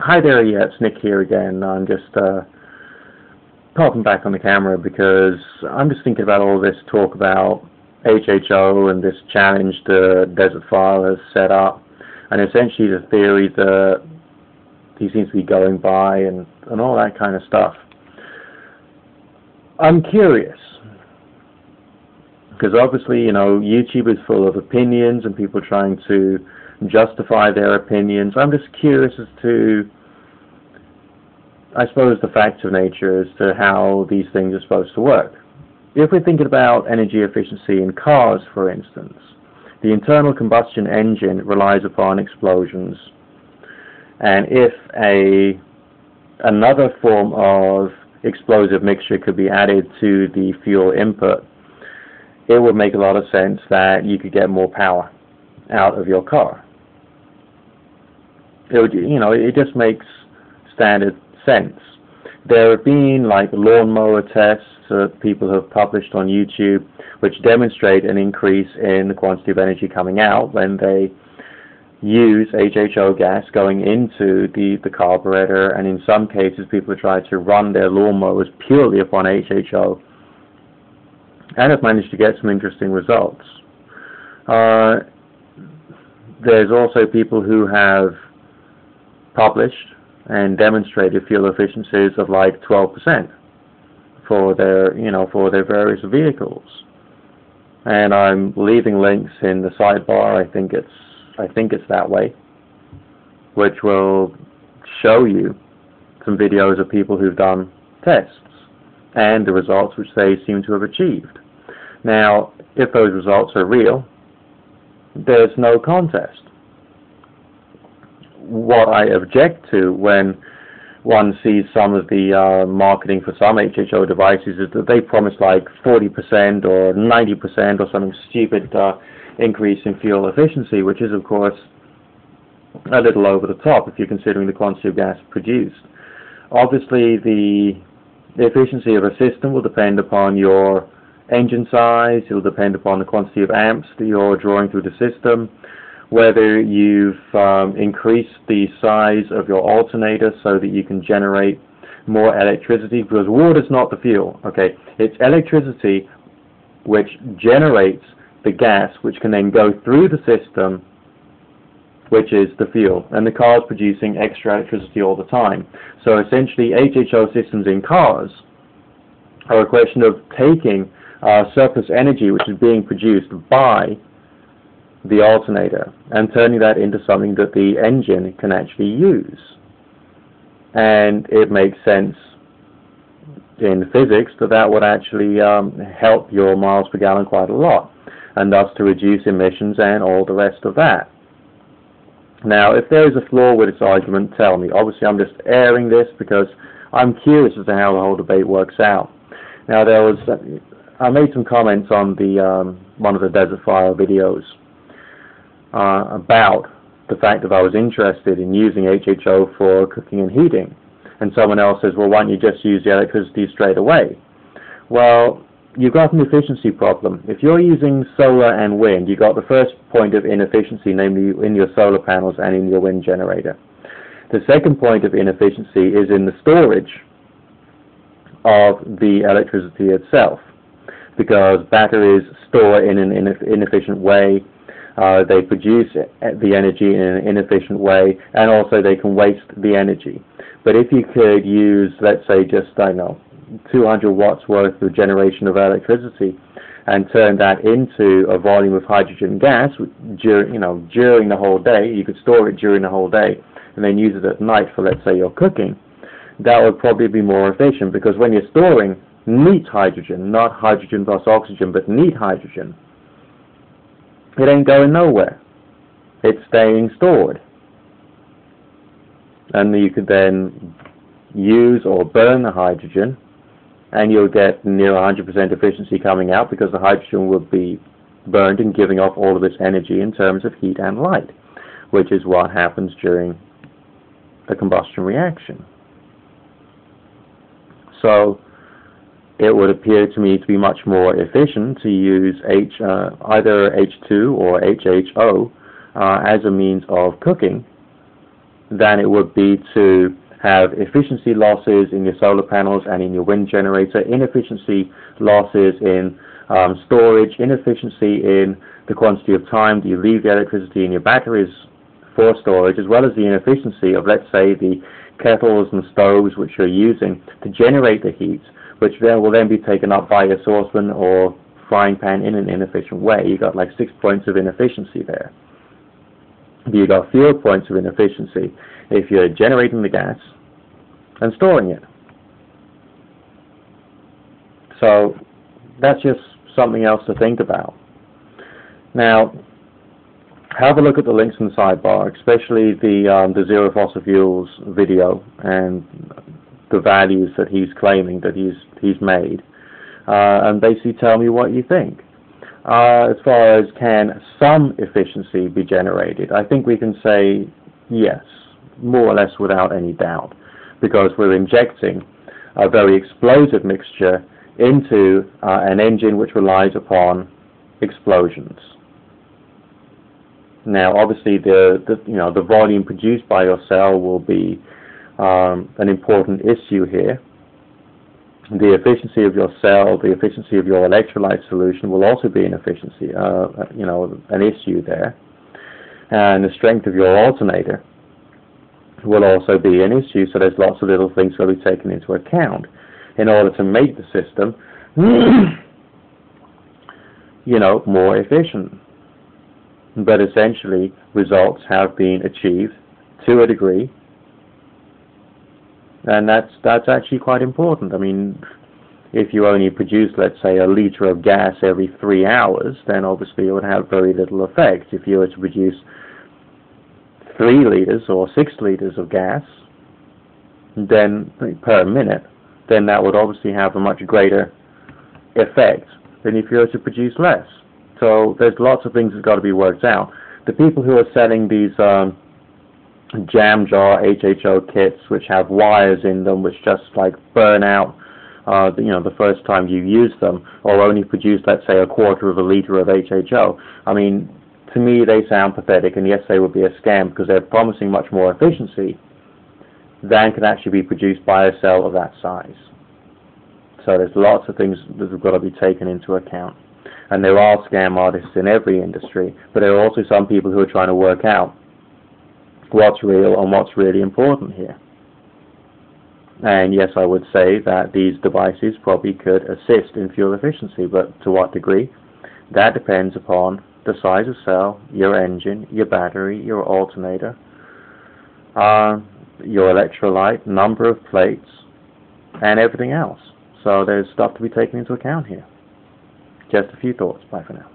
Hi there, yeah, it's Nick here again. I'm just popping back on the camera because I'm just thinking about all this talk about HHO and this challenge the Desertphile has set up, and essentially the theory that he seems to be going by and all that kind of stuff. I'm curious, because obviously, you know, YouTube is full of opinions and people trying to justify their opinions. I'm just curious as to, I suppose, the facts of nature as to how these things are supposed to work. If we're thinking about energy efficiency in cars, for instance, the internal combustion engine relies upon explosions, and if another form of explosive mixture could be added to the fuel input, it would make a lot of sense that you could get more power out of your car. It would, you know, it just makes standard sense. There have been like lawnmower tests that people have published on YouTube which demonstrate an increase in the quantity of energy coming out when they use HHO gas going into the carburetor, and in some cases people try to run their lawnmowers purely upon HHO and have managed to get some interesting results. There's also people who have published and demonstrated fuel efficiencies of like 12% for their, for their various vehicles. And I'm leaving links in the sidebar. I think it's that way, which will show you some videos of people who've done tests and the results which they seem to have achieved. Now, if those results are real, there's no contest. What I object to when one sees some of the marketing for some HHO devices is that they promise like 40% or 90% or something stupid increase in fuel efficiency, which is of course a little over the top if you're considering the quantity of gas produced. Obviously the efficiency of a system will depend upon your engine size, it will depend upon the quantity of amps that you're drawing through the system, whether you've increased the size of your alternator so that you can generate more electricity, because water's not the fuel, okay? It's electricity which generates the gas which can then go through the system, which is the fuel, and the car's producing extra electricity all the time. So essentially HHO systems in cars are a question of taking surplus energy which is being produced by the alternator and turning that into something that the engine can actually use. And it makes sense in physics that would actually help your miles per gallon quite a lot, and thus to reduce emissions and all the rest of that. Now, if there is a flaw with this argument, tell me. Obviously, I'm just airing this because I'm curious as to how the whole debate works out. Now, I made some comments on the one of the Desertphile videos about the fact that I was interested in using HHO for cooking and heating, and someone else says, well, why don't you just use the electricity straight away? Well, you've got an efficiency problem. If you're using solar and wind, you've got the first point of inefficiency, namely in your solar panels and in your wind generator. The second point of inefficiency is in the storage of the electricity itself, because batteries store in an inefficient way. They produce the energy in an inefficient way, and also they can waste the energy. But if you could use, let's say, just, 200 watts worth of generation of electricity and turn that into a volume of hydrogen gas during the whole day, you could store it during the whole day and then use it at night for, let's say, your cooking, that would probably be more efficient, because when you're storing neat hydrogen, not hydrogen plus oxygen, but neat hydrogen, it ain't going nowhere. It's staying stored. And you could then use or burn the hydrogen, and you'll get near 100% efficiency coming out, because the hydrogen will be burned and giving off all of its energy in terms of heat and light, which is what happens during a combustion reaction. So it would appear to me to be much more efficient to use either H2 or HHO as a means of cooking, than it would be to have efficiency losses in your solar panels and in your wind generator, inefficiency losses in storage, inefficiency in the quantity of time that you leave the electricity in your batteries for storage, as well as the inefficiency of, let's say, the kettles and stoves which you're using to generate the heat, which then will then be taken up by a saucepan or frying pan in an inefficient way. You got like 6 points of inefficiency there. You got fewer points of inefficiency if you're generating the gas and storing it. So that's just something else to think about. Now, have a look at the links in the sidebar, especially the Zero Fossil Fuels video and the values that he's claiming that he's made, and basically tell me what you think. As far as can some efficiency be generated, I think we can say yes, more or less without any doubt, because we're injecting a very explosive mixture into an engine which relies upon explosions. Now, obviously, the volume produced by your cell will be an important issue here. The efficiency of your cell, the efficiency of your electrolyte solution will also be an efficiency, an issue there. And the strength of your alternator will also be an issue. So there's lots of little things that will be taken into account in order to make the system, more efficient. But essentially, results have been achieved to a degree. And that's actually quite important. I mean, if you only produce, let's say, a liter of gas every 3 hours, then obviously it would have very little effect. If you were to produce 3 liters or 6 liters of gas, then per minute, then that would obviously have a much greater effect than if you were to produce less. So there's lots of things that's got to be worked out. The people who are selling these jam jar HHO kits which have wires in them which just like burn out the first time you use them, or only produce, let's say, 1/4 of a liter of HHO, I mean, to me they sound pathetic, and yes, they would be a scam because they're promising much more efficiency than can actually be produced by a cell of that size. So there's lots of things that have got to be taken into account. And there are scam artists in every industry, but there are also some people who are trying to work out what's real and what's really important here. And yes, I would say that these devices probably could assist in fuel efficiency, but to what degree? That depends upon the size of cell, your engine, your battery, your alternator, your electrolyte, number of plates, and everything else. So there's stuff to be taken into account here. Just a few thoughts. Bye for now.